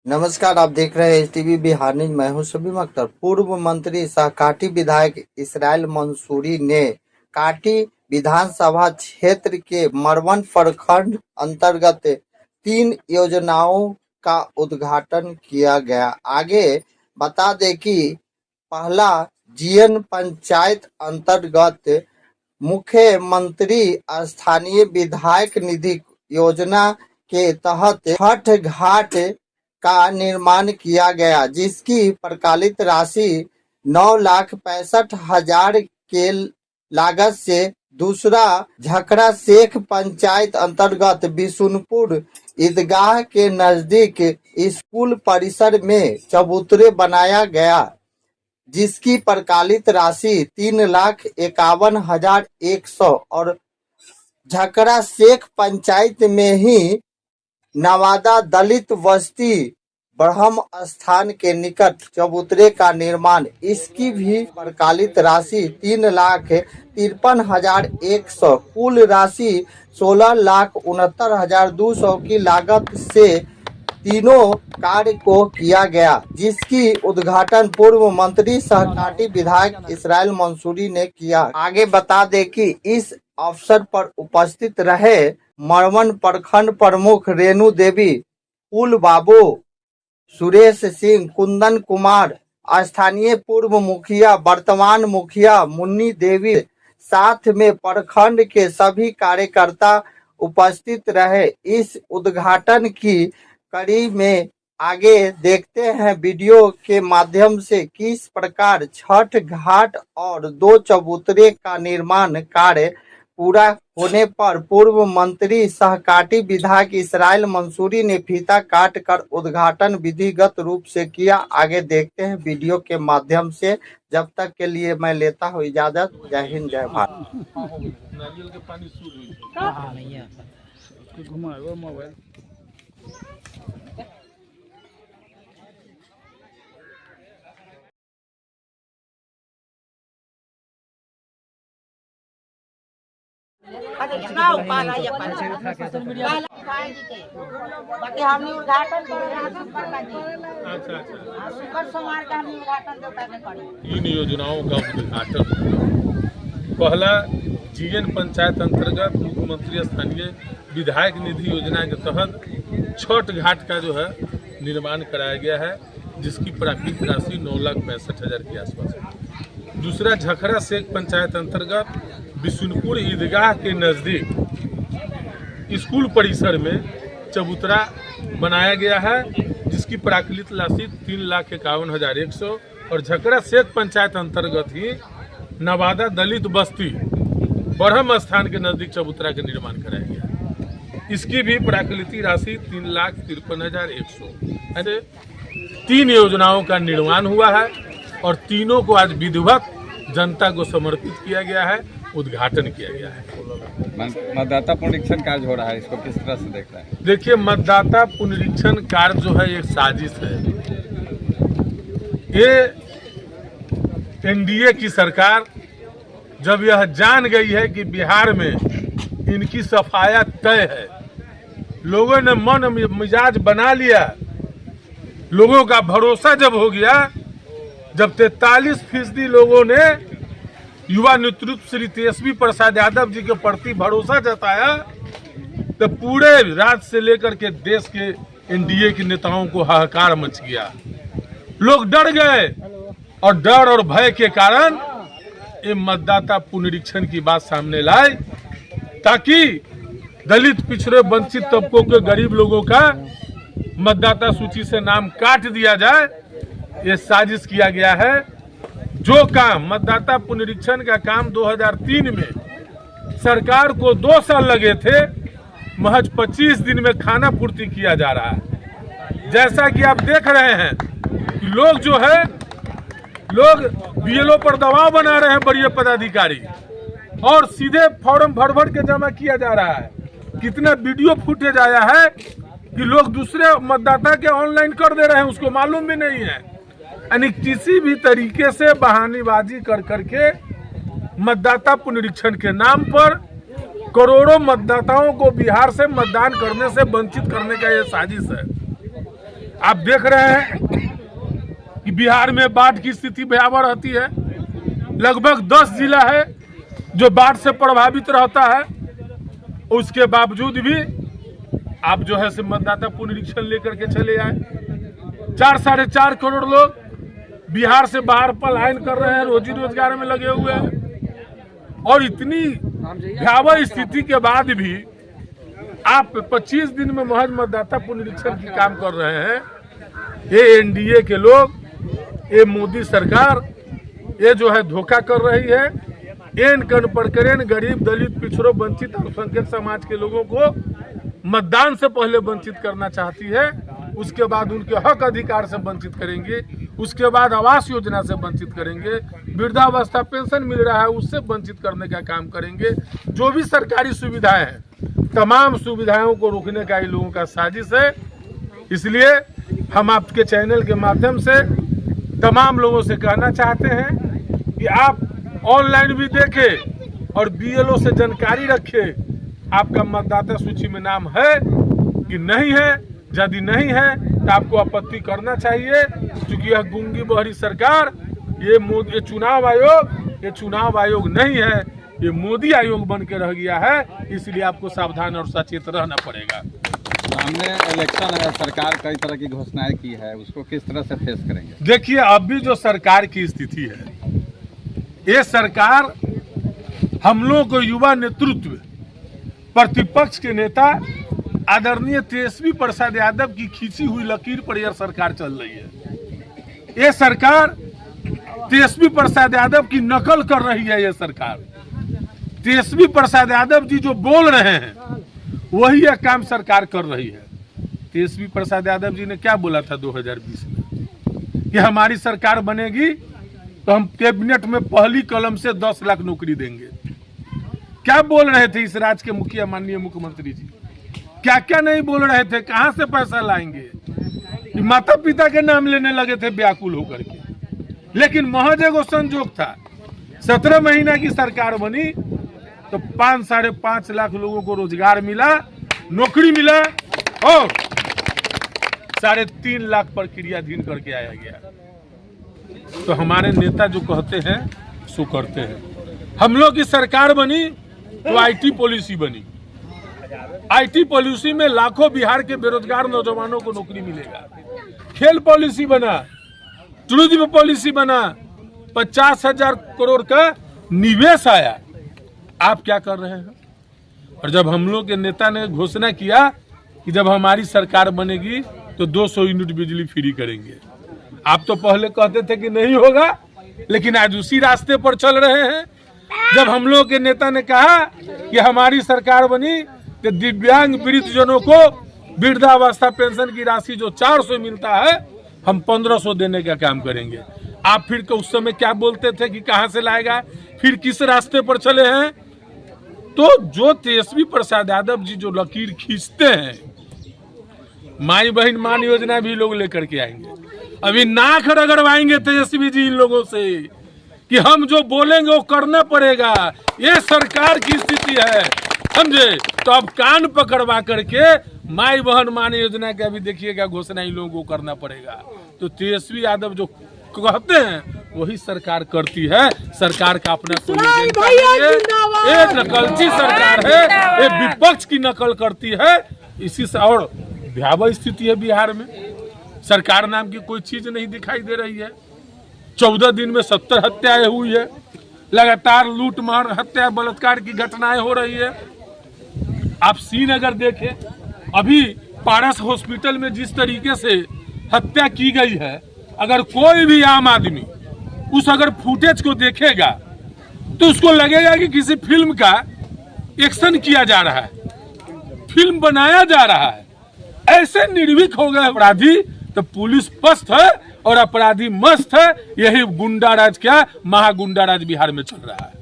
नमस्कार, आप देख रहे हैं एसटीवी बिहार न्यूज। मैं हूं शबीम अख्तर। पूर्व मंत्री सह काटी विधायक इसराइल मंसूरी ने काटी विधानसभा क्षेत्र के मरवन प्रखंड अंतर्गत 3 योजनाओं का उद्घाटन किया गया। आगे बता दें कि पहला जीएन पंचायत अंतर्गत मुख्यमंत्री स्थानीय विधायक निधि योजना के तहत छठ घाट का निर्माण किया गया, जिसकी प्रकालित राशि 9,65,000 के लागत से। दूसरा झकरा शेख पंचायत अंतर्गत बिशुनपुर ईदगाह के नजदीक स्कूल परिसर में चबूतरे बनाया गया, जिसकी प्रकालित राशि 3,51,100। और झकरा शेख पंचायत में ही नवादा दलित बस्ती ब्रह्म स्थान के निकट चबूतरे का निर्माण, इसकी भी प्रकालित राशि 3,53,100, कुल राशि 16,69,200 की लागत से तीनों कार्य को किया गया, जिसकी उद्घाटन पूर्व मंत्री सह काटी विधायक इसराइल मंसूरी ने किया। आगे बता दें कि इस अवसर पर उपस्थित रहे मरवन प्रखंड प्रमुख रेणु देवी, कुल बाबू, सुरेश सिंह, कुंदन कुमार, स्थानीय पूर्व मुखिया, वर्तमान मुखिया मुन्नी देवी, साथ में प्रखंड के सभी कार्यकर्ता उपस्थित रहे। इस उद्घाटन की कड़ी में आगे देखते हैं वीडियो के माध्यम से किस प्रकार छठ घाट और 2 चबूतरे का निर्माण कार्य पूरा होने पर पूर्व मंत्री सह काटी विधायक इसराइल मंसूरी ने फीता काट कर उद्घाटन विधिगत रूप से किया। आगे देखते हैं वीडियो के माध्यम से। जब तक के लिए मैं लेता हूँ इजाजत। जय हिंद, जय भारत। बाकी हमने उद्घाटन तीन योजनाओं का उद्घाटन। पहला जीएन पंचायत अंतर्गत मुख्यमंत्री स्थानीय विधायक निधि योजना के तहत छठ घाट का जो है निर्माण कराया गया है, जिसकी प्राकृतिक राशि 9,65,000 के आसपास है। दूसरा झकरा शेख पंचायत अंतर्गत बिशुनपुर ईदगाह के नज़दीक स्कूल परिसर में चबूतरा बनाया गया है, जिसकी प्राकृतिक राशि 3,51,100। और झकरा शेख पंचायत अंतर्गत ही नवादा दलित बस्ती ब्रह्म स्थान के नज़दीक चबूतरा का निर्माण कराया गया है, इसकी भी प्राकृतिक राशि 3,53,100। ऐसे 3 योजनाओं का निर्माण हुआ है और तीनों को आज विधिवत जनता को समर्पित किया गया है, उद्घाटन किया गया है। मतदाता पुनरीक्षण कार्य हो रहा है, इसको किस तरह से देख रहे हैं? देखिए, मतदाता पुनरीक्षण कार्य जो है एक साजिश है। ये एनडीए की सरकार जब यह जान गई है कि बिहार में इनकी सफाया तय है, लोगों ने मन मिजाज बना लिया, लोगों का भरोसा जब हो गया, जब 43% लोगों ने युवा नेतृत्व श्री तेजस्वी प्रसाद यादव जी के प्रति भरोसा जताया, तो पूरे राज्य से लेकर के देश के एनडीए के नेताओं को हाहाकार मच गया। लोग डर गए और डर और भय के कारण ये मतदाता पुनरीक्षण की बात सामने लाए, ताकि दलित, पिछड़े, वंचित तबकों के गरीब लोगों का मतदाता सूची से नाम काट दिया जाए। ये साजिश किया गया है। जो काम मतदाता पुनरीक्षण का काम 2003 में सरकार को 2 साल लगे थे, महज 25 दिन में खाना पूर्ति किया जा रहा है। जैसा कि आप देख रहे हैं कि लोग जो है, लोग बीएलओ पर दबाव बना रहे हैं, बड़े पदाधिकारी, और सीधे फॉर्म भर भर के जमा किया जा रहा है। कितना वीडियो फुटेज आया है कि लोग दूसरे मतदाता के ऑनलाइन कर दे रहे हैं, उसको मालूम भी नहीं है। यानी किसी भी तरीके से बहानेबाजी कर करके मतदाता पुनरीक्षण के नाम पर करोड़ों मतदाताओं को बिहार से मतदान करने से वंचित करने का यह साजिश है। आप देख रहे हैं कि बिहार में बाढ़ की स्थिति भयावह रहती है। लगभग 10 जिला है जो बाढ़ से प्रभावित रहता है। उसके बावजूद भी आप जो है मतदाता पुनरीक्षण लेकर के चले आए। 4-4.5 करोड़ लोग बिहार से बाहर पलायन कर रहे हैं, रोजी रोजगार में लगे हुए हैं। और इतनी भयावह स्थिति के बाद भी आप 25 दिन में महज मतदाता पुनरीक्षण की काम कर रहे हैं। ये एनडीए के लोग, ये मोदी सरकार, ये जो है धोखा कर रही है। एन कन प्रकरण गरीब, दलित, पिछड़ों, वंचित, अल्पसंख्यक समाज के लोगों को मतदान से पहले वंचित करना चाहती है। उसके बाद उनके हक अधिकार से वंचित करेंगे, उसके बाद आवास योजना से वंचित करेंगे, वृद्धावस्था पेंशन मिल रहा है उससे वंचित करने का काम करेंगे। जो भी सरकारी सुविधाएं हैं, तमाम सुविधाओं को रोकने का इन लोगों का साजिश है। इसलिए हम आपके चैनल के माध्यम से तमाम लोगों से कहना चाहते हैं कि आप ऑनलाइन भी देखें और बीएलओ से जानकारी रखें आपका मतदाता सूची में नाम है कि नहीं है। यदि नहीं है तो आपको आपत्ति करना चाहिए, क्योंकि यह गूंगी बहरी सरकार, ये चुनाव आयोग नहीं है, ये मोदी आयोग बन के रह गया है। इसलिए आपको सावधान और सचेत रहना पड़ेगा। सामने इलेक्शन है, सरकार कई तरह की घोषणाएं की है, उसको किस तरह से फेस करेंगे? देखिए, अभी जो सरकार की स्थिति है, ये सरकार हम लोगों को युवा नेतृत्व, प्रतिपक्ष के नेता आदरणीय तेजस्वी प्रसाद यादव की खींची हुई लकीर पर यह सरकार चल रही है। ये सरकार तेजस्वी प्रसाद यादव की नकल कर रही है। ये सरकार तेजस्वी प्रसाद यादव जी जो बोल रहे हैं वही यह काम सरकार कर रही है। तेजस्वी प्रसाद यादव जी ने क्या बोला था 2020 में कि हमारी सरकार बनेगी तो हम कैबिनेट में पहली कलम से 10 लाख नौकरी देंगे। क्या बोल रहे थे इस राज्य के मुखिया माननीय मुख्यमंत्री जी? क्या क्या नहीं बोल रहे थे? कहां से पैसा लाएंगे? माता पिता के नाम लेने लगे थे व्याकुल होकर के। लेकिन महज एगो संजोग था, 17 महीना की सरकार बनी तो 5-5.5 लाख लोगों को रोजगार मिला, नौकरी मिला और 3.5 लाख पर क्रियाधीन करके आया गया। तो हमारे नेता जो कहते हैं सो करते हैं। हम लोग की सरकार बनी तो आईटी पॉलिसी बनी। आईटी पॉलिसी में लाखों बिहार के बेरोजगार नौजवानों को नौकरी मिलेगा। खेल पॉलिसी बना, टूरिज्म पॉलिसी बना, 50,000 करोड़ का निवेश आया। आप क्या कर रहे हैं? और जब हम लोग के नेता ने घोषणा किया कि जब हमारी सरकार बनेगी तो 200 यूनिट बिजली फ्री करेंगे, आप तो पहले कहते थे कि नहीं होगा, लेकिन आज उसी रास्ते पर चल रहे हैं। जब हम लोग के नेता ने कहा कि हमारी सरकार बनी तो दिव्यांग वृद्धजनों को वृद्धावस्था पेंशन की राशि जो 400 मिलता है हम 1500 देने का काम करेंगे। आप फिर तो उस समय क्या बोलते थे कि कहां से लाएगा, फिर किस रास्ते पर चले हैं? तो जो तेजस्वी प्रसाद यादव जी जो लकीर खींचते हैं, माई बहन मान योजना भी लोग लेकर के आएंगे। अभी नाक रगड़वाएंगे तेजस्वी जी इन लोगों से कि हम जो बोलेंगे वो करना पड़ेगा। ये सरकार की स्थिति है, समझे? तो अब कान पकड़वा करके माई बहन मान योजना का भी देखिएगा घोषणा इन लोगों को करना पड़ेगा। तो तेजस्वी यादव जो कहते हैं वही सरकार करती है। सरकार का अपना ये नकलची सरकार है, ये विपक्ष की नकल करती है। इसी से और भयावह स्थिति है बिहार में। सरकार नाम की कोई चीज नहीं दिखाई दे रही है। 14 दिन में 70 हत्याएं हुई है, लगातार लूट मार, हत्या, बलात्कार की घटनाएं हो रही है। आप सीन अगर देखें, अभी पारस हॉस्पिटल में जिस तरीके से हत्या की गई है, अगर कोई भी आम आदमी उस अगर फुटेज को देखेगा तो उसको लगेगा कि किसी फिल्म का एक्शन किया जा रहा है, फिल्म बनाया जा रहा है। ऐसे निर्भीक हो गए अपराधी। तो पुलिस पस्त है और अपराधी मस्त है। यही गुंडा राज क्या महागुंडा राज बिहार में चल रहा है।